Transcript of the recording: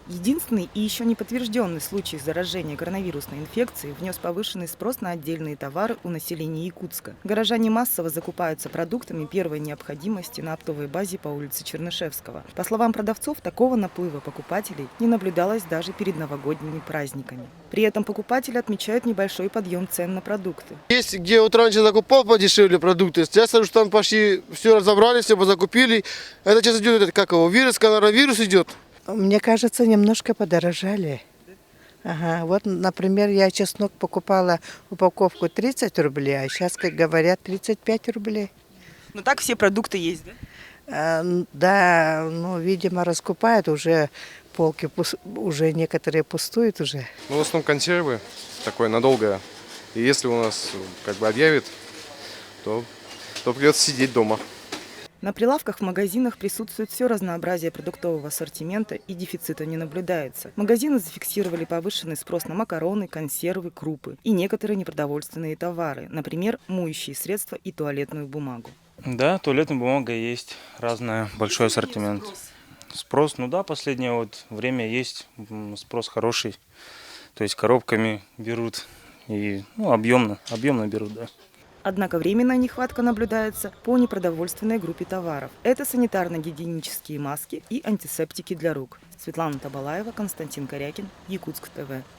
Единственный и еще не подтвержденный случай заражения коронавирусной инфекцией внес повышенный спрос на отдельные товары у населения Якутска. Горожане массово закупаются продуктами первой необходимости на оптовой базе по улице Чернышевского. По словам продавцов, такого наплыва покупателей не наблюдалось даже перед новогодними праздниками. При этом покупатели отмечают небольшой подъем цен на продукты. Есть, где вот раньше закупал подешевле продукты, сейчас скажу, что там почти все разобрали, все позакупили. Это сейчас идет, как его, коронавирус идет. Мне кажется, немножко подорожали. Ага, вот, например, я чеснок покупала упаковку 30 рублей, а сейчас, как говорят, 35 рублей. Но так все продукты есть, да? Да, ну, видимо, раскупают уже полки, уже некоторые пустуют уже. Ну, в основном консервы, такое надолго. И если у нас как бы объявят, то придется сидеть дома. На прилавках в магазинах присутствует все разнообразие продуктового ассортимента и дефицита не наблюдается. Магазины зафиксировали повышенный спрос на макароны, консервы, крупы и некоторые непродовольственные товары, например, моющие средства и туалетную бумагу. Да, туалетная бумага есть, разная, большой ассортимент. Спрос, ну да, последнее вот время есть, спрос хороший. То есть коробками берут и объемно берут, да. Однако временная нехватка наблюдается по непродовольственной группе товаров. Это санитарно-гигиенические маски и антисептики для рук. Светлана Табалаева, Константин Корякин, Якутск ТВ.